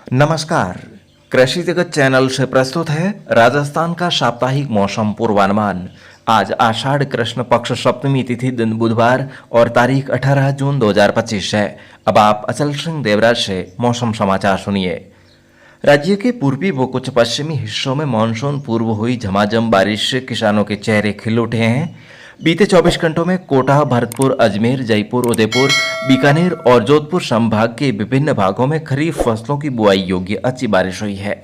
नमस्कार। कृषि जगत चैनल से प्रस्तुत है राजस्थान का साप्ताहिक मौसम पूर्वानुमान। आज आषाढ़ कृष्ण पक्ष सप्तमी तिथि दिन बुधवार और तारीख 18 जून 2025 है। अब आप अचल सिंह देवराज से मौसम समाचार सुनिए। राज्य के पूर्वी व कुछ पश्चिमी हिस्सों में मानसून पूर्व हुई झमाझम बारिश से किसानों के चेहरे खिल उठे हैं। बीते 24 घंटों में कोटा, भरतपुर, अजमेर, जयपुर, उदयपुर, बीकानेर और जोधपुर संभाग के विभिन्न भागों में खरीफ फसलों की बुआई योग्य अच्छी बारिश हुई है।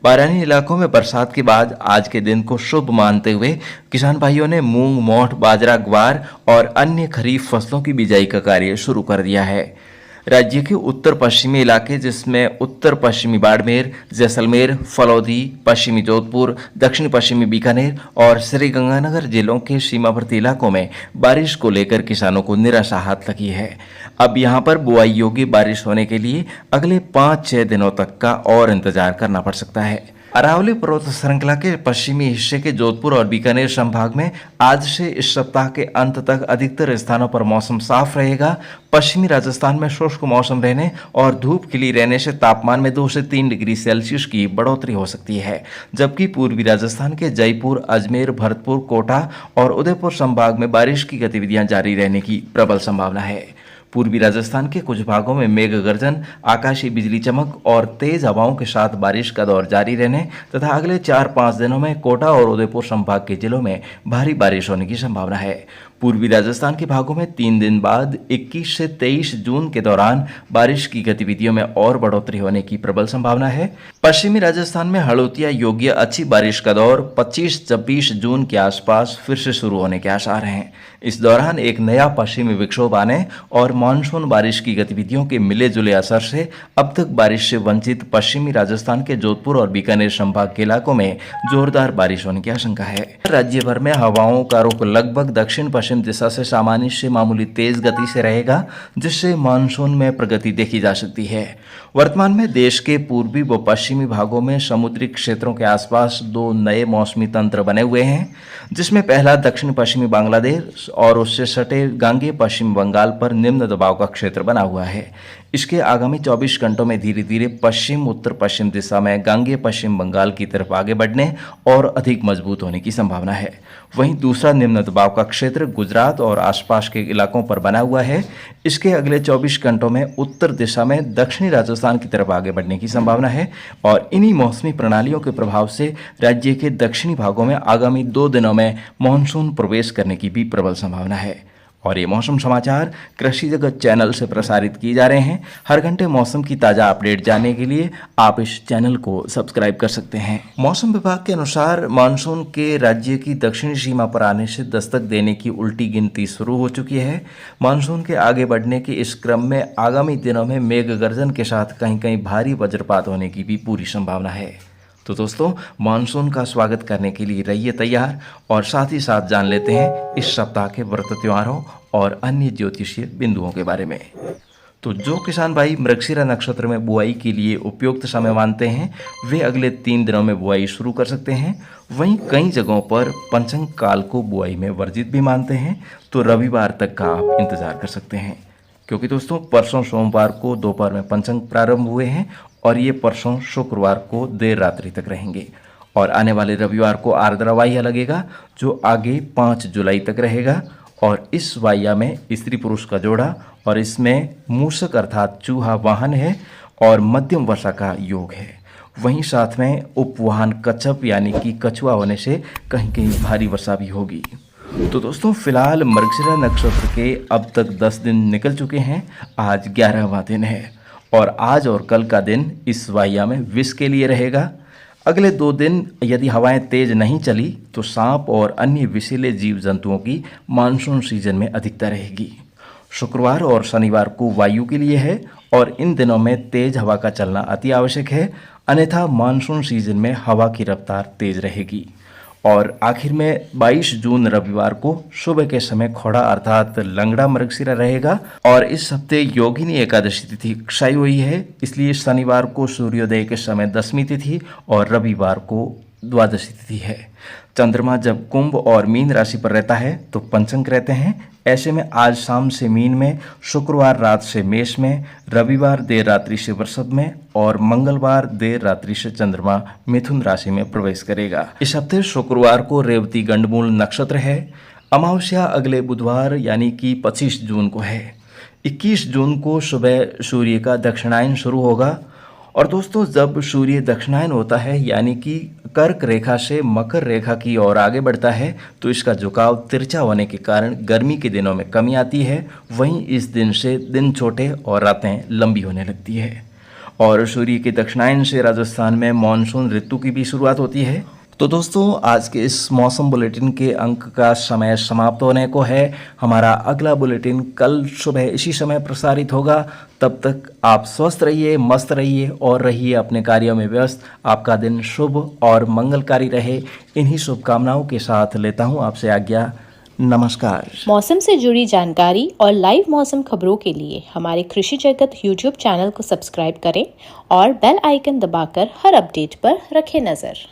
बारानी इलाकों में बरसात के बाद आज के दिन को शुभ मानते हुए किसान भाइयों ने मूंग, मोठ, बाजरा, ग्वार और अन्य खरीफ फसलों की बिजाई का कार्य शुरू कर दिया है। राज्य के उत्तर पश्चिमी इलाके जिसमें उत्तर पश्चिमी बाड़मेर, जैसलमेर, फलौदी, पश्चिमी जोधपुर, दक्षिण पश्चिमी बीकानेर और श्रीगंगानगर जिलों के सीमावर्ती इलाकों में बारिश को लेकर किसानों को निराशा हाथ लगी है। अब यहां पर बुआई योग्य बारिश होने के लिए अगले 5-6 दिनों तक का और इंतजार करना पड़ सकता है। अरावली पर्वत श्रृंखला के पश्चिमी हिस्से के जोधपुर और बीकानेर संभाग में आज से इस सप्ताह के अंत तक अधिकतर स्थानों पर मौसम साफ रहेगा। पश्चिमी राजस्थान में शुष्क मौसम रहने और धूप खिली रहने से तापमान में 2 से 3 डिग्री सेल्सियस की बढ़ोतरी हो सकती है, जबकि पूर्वी राजस्थान के जयपुर, अजमेर, भरतपुर, कोटा और उदयपुर संभाग में बारिश की गतिविधियां जारी रहने की प्रबल संभावना है। पूर्वी राजस्थान के कुछ भागों में मेघ गर्जन, आकाशीय बिजली चमक और तेज हवाओं के साथ बारिश का दौर जारी रहने तथा अगले 4-5 दिनों में कोटा और उदयपुर संभाग के जिलों में भारी बारिश होने की संभावना है। पूर्वी राजस्थान के भागों में 3 दिन बाद 21 से 23 जून के दौरान बारिश की गतिविधियों में और बढ़ोतरी होने की प्रबल संभावना है। पश्चिमी राजस्थान में हड़ौतिया योग्य अच्छी बारिश का दौर 25-26 जून के आसपास फिर से शुरू होने के आसार हैं। इस दौरान एक नया पश्चिमी विक्षोभ आने और मानसून बारिश की गतिविधियों के मिले जुले असर से अब तक बारिश से वंचित पश्चिमी राजस्थान के जोधपुर और बीकानेर संभाग के इलाकों में जोरदार बारिश होने की आशंका है। राज्य भर में हवाओं का रुख लगभग दक्षिण पश्चिम दिशा से सामान्य से मामूली तेज गति से रहेगा, जिससे मानसून में प्रगति देखी जा सकती है। वर्तमान में देश के पूर्वी व पश्चिमी भागों में समुद्री क्षेत्रों के आसपास 2 नए मौसमी तंत्र बने हुए हैं, जिसमें पहला दक्षिण पश्चिमी बांग्लादेश और उससे सटे गांगेय पश्चिम बंगाल पर निम्न दबाव का क्षेत्र बना हुआ है। इसके आगामी 24 घंटों में धीरे धीरे पश्चिम उत्तर पश्चिम दिशा में गांगेय पश्चिम बंगाल की तरफ आगे बढ़ने और अधिक मजबूत होने की संभावना है। वहीं दूसरा निम्न दबाव का क्षेत्र गुजरात और आसपास के इलाकों पर बना हुआ है। इसके अगले 24 घंटों में उत्तर दिशा में दक्षिणी राजस्थान की तरफ आगे बढ़ने की संभावना है और इन्हीं मौसमी प्रणालियों के प्रभाव से राज्य के दक्षिणी भागों में आगामी 2 दिनों में मानसून प्रवेश करने की भी प्रबल संभावना है। और ये मौसम समाचार कृषि जगत चैनल से प्रसारित किए जा रहे हैं। हर घंटे मौसम की ताज़ा अपडेट जानने के लिए आप इस चैनल को सब्सक्राइब कर सकते हैं। मौसम विभाग के अनुसार मानसून के राज्य की दक्षिणी सीमा पर आने से दस्तक देने की उल्टी गिनती शुरू हो चुकी है। मानसून के आगे बढ़ने के इस क्रम में आगामी दिनों में मेघ गर्जन के साथ कहीं कहीं भारी वज्रपात होने की भी पूरी संभावना है। तो दोस्तों, मानसून का स्वागत करने के लिए रहिए तैयार और साथ ही साथ जान लेते हैं इस सप्ताह के व्रत त्योहारों और अन्य ज्योतिषीय बिंदुओं के बारे में। तो जो किसान भाई मृगशिरा नक्षत्र में बुआई के लिए उपयुक्त समय मानते हैं, वे अगले 3 दिनों में बुआई शुरू कर सकते हैं। वहीं कई जगहों पर पंचंग काल को बुआई में वर्जित भी मानते हैं, तो रविवार तक का आप इंतजार कर सकते हैं, क्योंकि दोस्तों परसों सोमवार को दोपहर में पंचंग प्रारंभ हुए हैं और ये परसों शुक्रवार को देर रात्रि तक रहेंगे और आने वाले रविवार को आर्द्रा वाह्या लगेगा, जो आगे 5 जुलाई तक रहेगा। और इस वाह्या में स्त्री पुरुष का जोड़ा और इसमें मूषक अर्थात चूहा वाहन है और मध्यम वर्षा का योग है। वहीं साथ में उपवाहन कच्छप यानी कि कछुआ होने से कहीं कहीं भारी वर्षा भी होगी। तो दोस्तों, फिलहाल मृगशिरा नक्षत्र के अब तक 10 दिन निकल चुके हैं। आज 11वां दिन है और आज और कल का दिन इस वाह्या में विष के लिए रहेगा। अगले 2 दिन यदि हवाएं तेज नहीं चली तो सांप और अन्य विषैले जीव जंतुओं की मानसून सीजन में अधिकता रहेगी। शुक्रवार और शनिवार को वायु के लिए है और इन दिनों में तेज हवा का चलना अति आवश्यक है, अन्यथा मानसून सीजन में हवा की रफ्तार तेज रहेगी। और आखिर में 22 जून रविवार को सुबह के समय खोड़ा अर्थात लंगड़ा मृगशिरा रहेगा और इस हफ्ते योगिनी एकादशी तिथि क्षय हुई है, इसलिए शनिवार को सूर्योदय के समय 10वीं तिथि और रविवार को द्वादशी तिथि है। चंद्रमा जब कुंभ और मीन राशि पर रहता है तो पंचंग रहते हैं। ऐसे में आज शाम से मीन में, शुक्रवार रात से मेष में, रविवार देर रात्रि से वृषभ में और मंगलवार देर रात्रि से चंद्रमा मिथुन राशि में प्रवेश करेगा। इस हफ्ते शुक्रवार को रेवती गंडमूल नक्षत्र है। अमावस्या अगले बुधवार यानी कि 25 जून को है। 21 जून को सुबह सूर्य का दक्षिणायन शुरू होगा और दोस्तों जब सूर्य दक्षिणायन होता है यानी कि कर्क रेखा से मकर रेखा की ओर आगे बढ़ता है तो इसका झुकाव तिरछा होने के कारण गर्मी के दिनों में कमी आती है। वहीं इस दिन से दिन छोटे और रातें लंबी होने लगती है और सूर्य के दक्षिणायन से राजस्थान में मानसून ऋतु की भी शुरुआत होती है। तो दोस्तों आज के इस मौसम बुलेटिन के अंक का समय समाप्त होने को है। हमारा अगला बुलेटिन कल सुबह इसी समय प्रसारित होगा। तब तक आप स्वस्थ रहिए, मस्त रहिए और रहिए अपने कार्यों में व्यस्त। आपका दिन शुभ और मंगलकारी रहे। इन्हीं शुभकामनाओं के साथ लेता हूं आपसे आज्ञा। नमस्कार। मौसम से जुड़ी जानकारी और लाइव मौसम खबरों के लिए हमारे कृषि जगत YouTube चैनल को सब्सक्राइब करें और बेल आइकन दबाकर हर अपडेट पर रखें नजर।